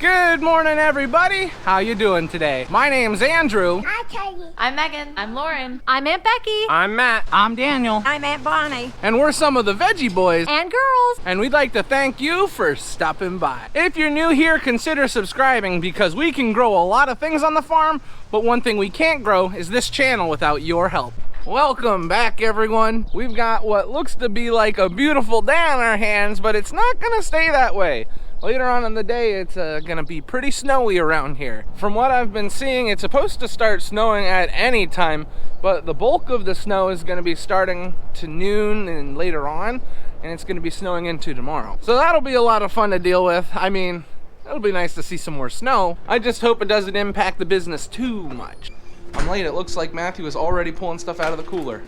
Good morning, everybody. How you doing today? My name's Andrew. Hi, Katie. I'm Megan. I'm Lauren. I'm Aunt Becky. I'm Matt. I'm Daniel. I'm Aunt Bonnie. And we're some of the Veggie Boys. And girls. And we'd like to thank you for stopping by. If you're new here, consider subscribing because we can grow a lot of things on the farm, but one thing we can't grow is this channel without your help. Welcome back, everyone. We've got what looks to be like a beautiful day on our hands, but it's not gonna stay that way. Later on in the day, it's gonna be pretty snowy around here. From what I've been seeing, it's supposed to start snowing at any time, but the bulk of the snow is gonna be starting to noon and later on, and it's gonna be snowing into tomorrow. So that'll be a lot of fun to deal with. I mean, it'll be nice to see some more snow. I just hope it doesn't impact the business too much. I'm late. It looks like Matthew is already pulling stuff out of the cooler.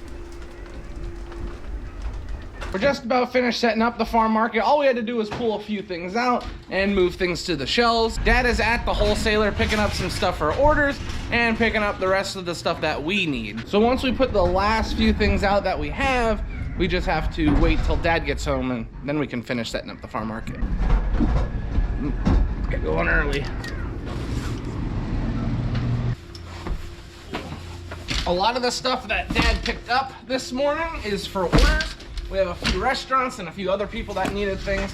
We're just about finished setting up the farm market. All we had to do was pull a few things out and move things to the shelves. Dad is at the wholesaler picking up some stuff for orders and picking up the rest of the stuff that we need. So once we put the last few things out that we have, we just have to wait till Dad gets home and then we can finish setting up the farm market. Gotta go on early. A lot of the stuff that Dad picked up this morning is for orders. We have a few restaurants and a few other people that needed things.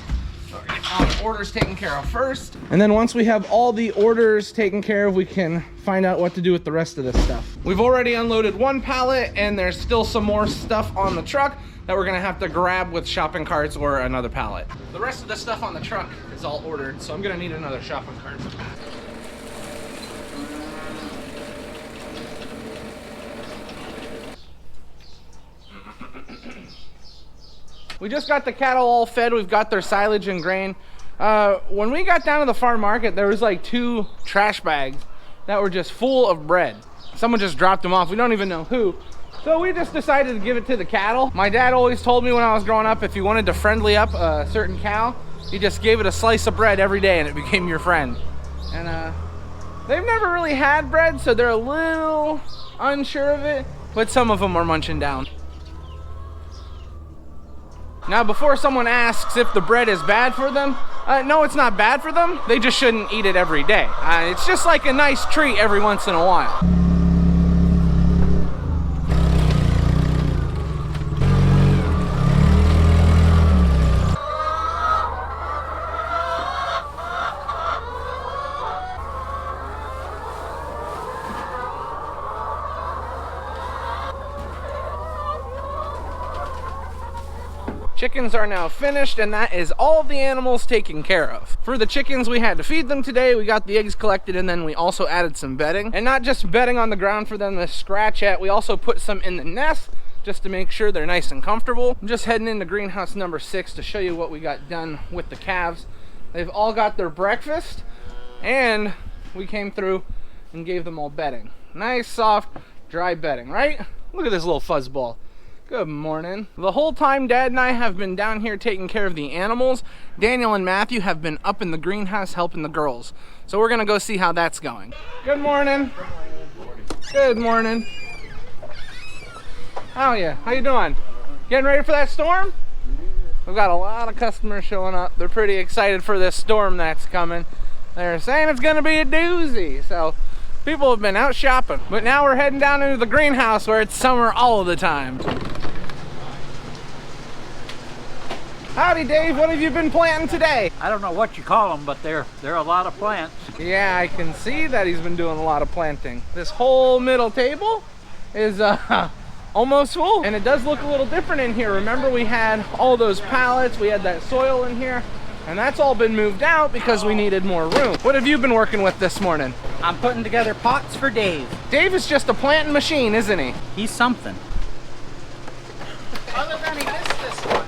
So we're gonna get all the orders taken care of first. And then once we have all the orders taken care of, we can find out what to do with the rest of this stuff. We've already unloaded one pallet and there's still some more stuff on the truck that we're gonna have to grab with shopping carts or another pallet. The rest of the stuff on the truck is all ordered, so I'm gonna need another shopping cart. We just got the cattle all fed. We've got their silage and grain. When we got down to the farm market, there was like 2 trash bags that were just full of bread. Someone just dropped them off. We don't even know who. So we just decided to give it to the cattle. My dad always told me when I was growing up, if you wanted to friendly up a certain cow, you just gave it a slice of bread every day and it became your friend. And they've never really had bread, so they're a little unsure of it, but some of them are munching down. Now, before someone asks if the bread is bad for them, no, it's not bad for them. They just shouldn't eat it every day. It's just like a nice treat every once in a while. Chickens are now finished, and that is all of the animals taken care of. For the chickens, we had to feed them today. We got the eggs collected, and then we also added some bedding. And not just bedding on the ground for them to scratch at, we also put some in the nest just to make sure they're nice and comfortable. I'm just heading into greenhouse number 6 to show you what we got done with the calves. They've all got their breakfast, and we came through and gave them all bedding. Nice, soft, dry bedding, right? Look at this little fuzzball. Good morning. The whole time Dad and I have been down here taking care of the animals, Daniel and Matthew have been up in the greenhouse helping the girls. So we're gonna go see how that's going. Good morning. Good morning. How are you? How you doing? Getting ready for that storm? We've got a lot of customers showing up. They're pretty excited for this storm that's coming. They're saying it's gonna be a doozy. So people have been out shopping. But now we're heading down into the greenhouse where it's summer all of the time. Howdy, Dave. What have you been planting today? I don't know what you call them, but they're a lot of plants. Yeah, I can see that he's been doing a lot of planting. This whole middle table is almost full, and it does look a little different in here. Remember, we had all those pallets, we had that soil in here, and that's all been moved out because we needed more room. What have you been working with this morning? I'm putting together pots for Dave. Dave is just a planting machine, isn't he? He's something. Other than he missed this one.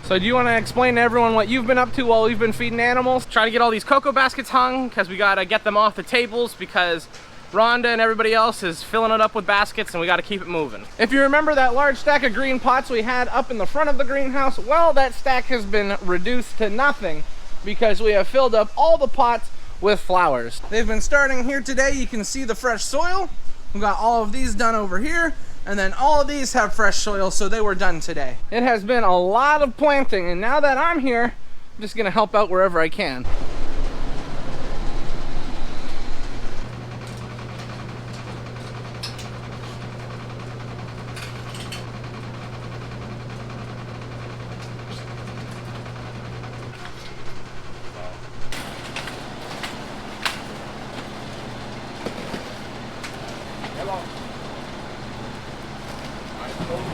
So do you want to explain to everyone what you've been up to while we've been feeding animals? Try to get all these cocoa baskets hung because we got to get them off the tables because Rhonda and everybody else is filling it up with baskets and we got to keep it moving. If you remember that large stack of green pots we had up in the front of the greenhouse, well, that stack has been reduced to nothing because we have filled up all the pots with flowers. They've been starting here today. You can see the fresh soil. We've got all of these done over here. And then all of these have fresh soil, so they were done today. It has been a lot of planting, and now that I'm here, I'm just gonna help out wherever I can.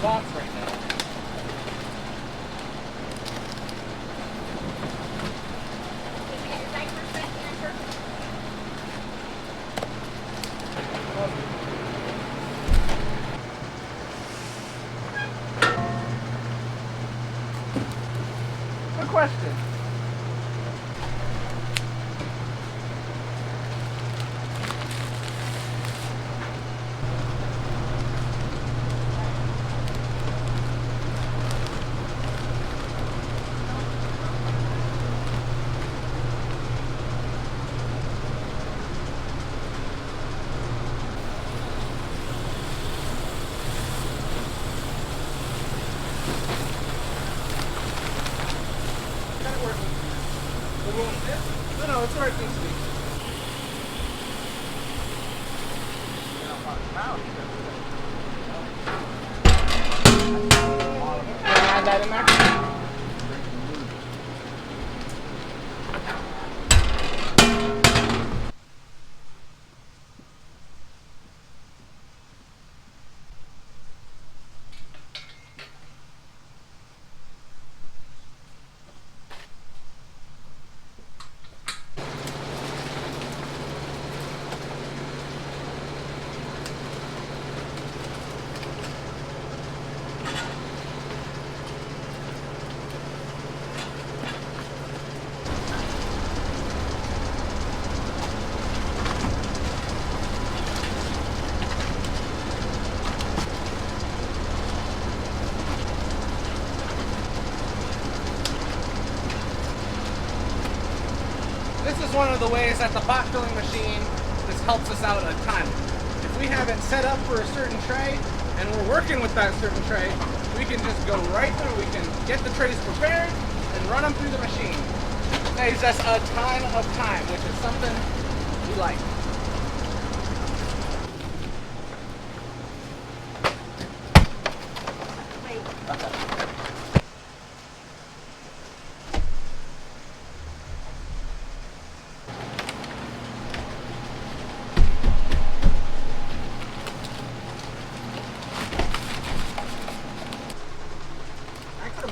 Box right now. Good question. No, it's where it needs to be. Add that in there. This is one of the ways that the pot filling machine just helps us out a ton. If we have it set up for a certain tray and we're working with that certain tray, we can just go right through. We can get the trays prepared and run them through the machine. It saves us a ton of time, which is something we like.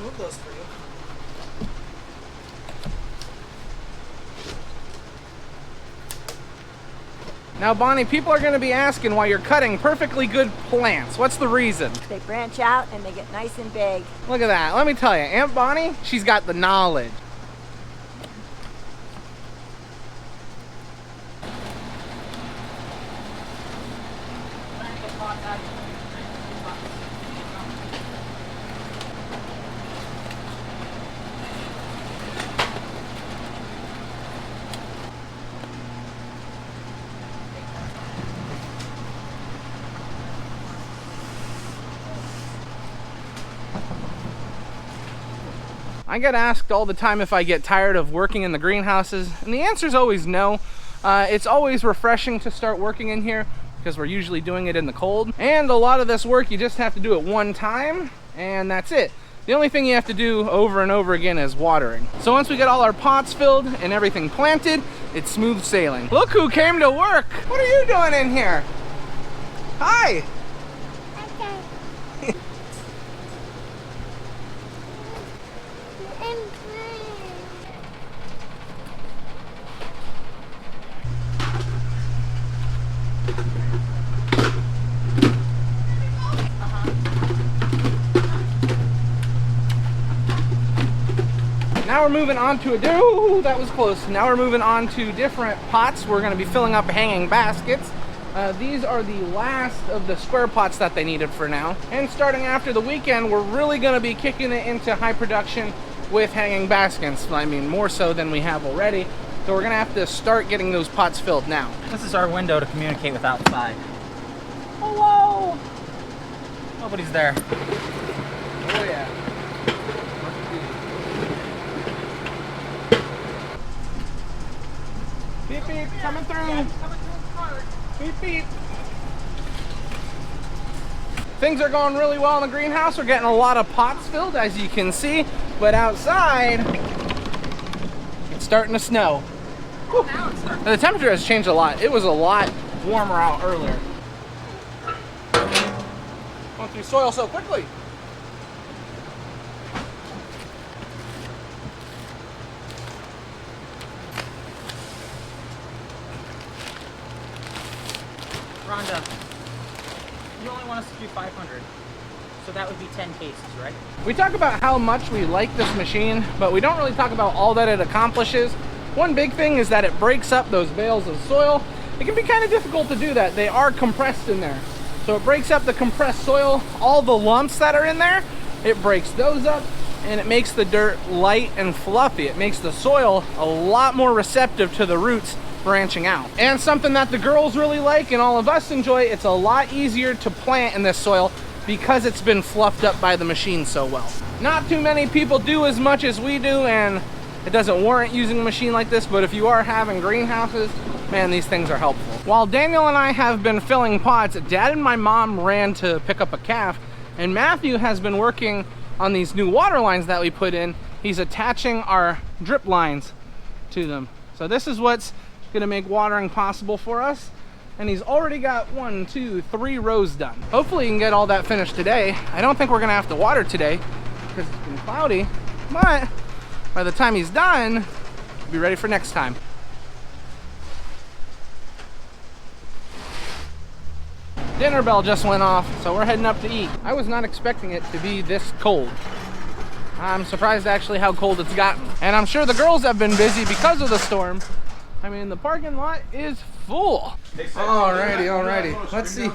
Move those for you. Now, Bonnie, people are going to be asking why you're cutting perfectly good plants. What's the reason? They branch out and they get nice and big. Look at that. Let me tell you, Aunt Bonnie, she's got the knowledge. I get asked all the time if I get tired of working in the greenhouses, and the answer is always no. It's always refreshing to start working in here because we're usually doing it in the cold. And a lot of this work, you just have to do it one time, and that's it. The only thing you have to do over and over again is watering. So once we get all our pots filled and everything planted, it's smooth sailing. Look who came to work! What are you doing in here? Hi! Now we're moving on to that was close. Now we're moving on to different pots. We're going to be filling up hanging baskets. These are the last of the square pots that they needed for now. And starting after the weekend, we're really going to be kicking it into high production with hanging baskets. I mean, more so than we have already. So we're going to have to start getting those pots filled now. This is our window to communicate with outside. Hello! Nobody's there. Oh yeah. Beep beep, coming through. Beep beep. Things are going really well in the greenhouse. We're getting a lot of pots filled, as you can see, but outside it's starting to snow. Whew. The temperature has changed a lot. It was a lot warmer out earlier. Going through soil so quickly. Rhonda, you only want us to do 500. So that would be 10 cases, right? We talk about how much we like this machine, but we don't really talk about all that it accomplishes. One big thing is that it breaks up those bales of soil. It can be kind of difficult to do that. They are compressed in there. So it breaks up the compressed soil, all the lumps that are in there, it breaks those up, and it makes the dirt light and fluffy. It makes the soil a lot more receptive to the roots branching out. And something that the girls really like and all of us enjoy, it's a lot easier to plant in this soil because it's been fluffed up by the machine so well. Not too many people do as much as we do, and it doesn't warrant using a machine like this, but if you are having greenhouses, man, these things are helpful. While Daniel and I have been filling pots, Dad and my mom ran to pick up a calf, and Matthew has been working on these new water lines that we put in. He's attaching our drip lines to them. So this is what's gonna make watering possible for us. And he's already got 1, 2, 3 rows done. Hopefully he can get all that finished today. I don't think we're gonna have to water today because it's been cloudy, but by the time he's done, we'll be ready for next time. Dinner bell just went off, so we're heading up to eat. I was not expecting it to be this cold. I'm surprised actually how cold it's gotten. And I'm sure the girls have been busy because of the storm. I mean, the parking lot is full. Alrighty. Let's see.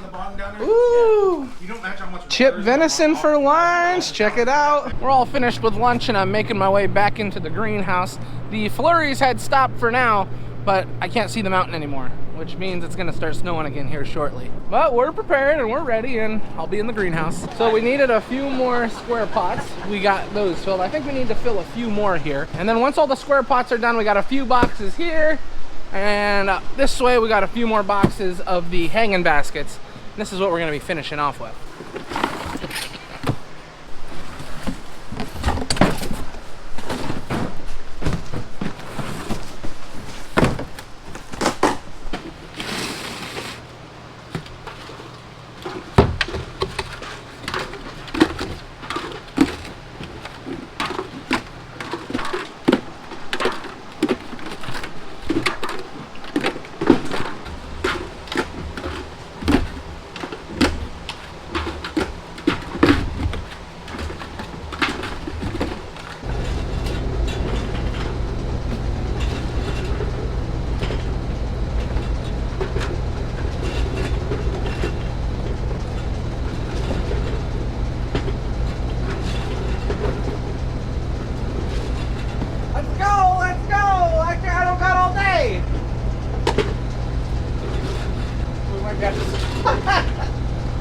Ooh! Chip venison for lunch. Check it out. We're all finished with lunch and I'm making my way back into the greenhouse. The flurries had stopped for now, but I can't see the mountain anymore, which means it's gonna start snowing again here shortly. But we're prepared and we're ready, and I'll be in the greenhouse. So we needed a few more square pots. We got those filled. I think we need to fill a few more here. And then once all the square pots are done, we got a few boxes here. And this way we got a few more boxes of the hanging baskets. This is what we're gonna be finishing off with.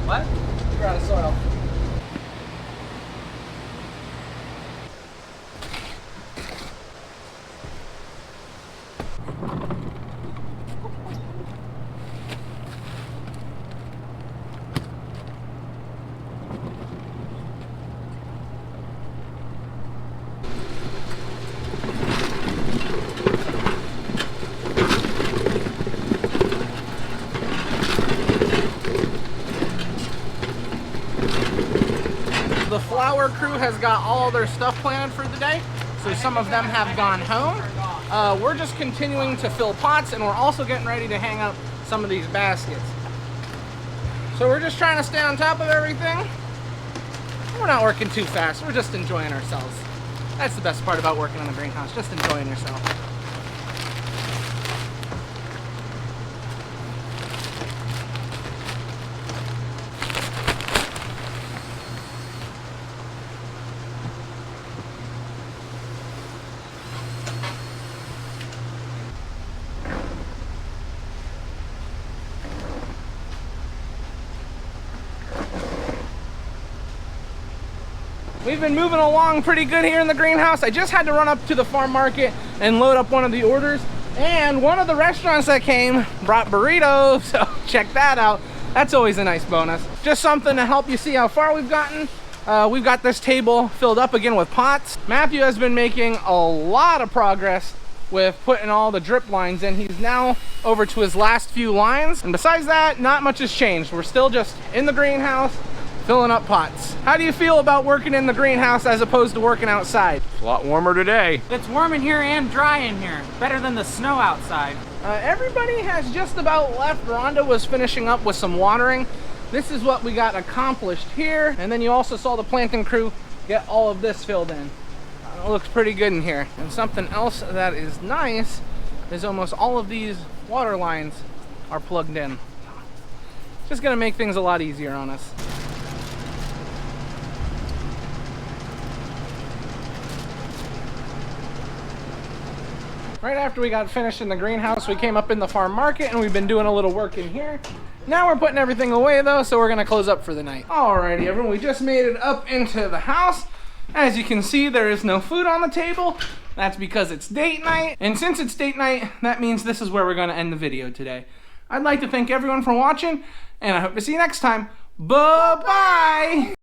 What? You're out of soil. The flower crew has got all their stuff planted for the day, so some of them have gone home. We're just continuing to fill pots, and we're also getting ready to hang up some of these baskets. So we're just trying to stay on top of everything. We're not working too fast, we're just enjoying ourselves. That's the best part about working on the greenhouse, just enjoying yourself. We've been moving along pretty good here in the greenhouse. I just had to run up to the farm market and load up one of the orders. And one of the restaurants that came brought burritos, so check that out. That's always a nice bonus. Just something to help you see how far we've gotten. We've got this table filled up again with pots. Matthew has been making a lot of progress with putting all the drip lines in. He's now over to his last few lines. And besides that, not much has changed. We're still just in the greenhouse, filling up pots. How do you feel about working in the greenhouse as opposed to working outside? It's a lot warmer today. It's warm in here and dry in here. Better than the snow outside. Everybody has just about left. Rhonda was finishing up with some watering. This is what we got accomplished here. And then you also saw the planting crew get all of this filled in. It looks pretty good in here. And something else that is nice is almost all of these water lines are plugged in. Just gonna make things a lot easier on us. Right after we got finished in the greenhouse, we came up in the farm market and we've been doing a little work in here. Now we're putting everything away though, so we're gonna close up for the night. Alrighty everyone, we just made it up into the house. As you can see, there is no food on the table. That's because it's date night. And since it's date night, that means this is where we're gonna end the video today. I'd like to thank everyone for watching, and I hope to see you next time. Bye-bye!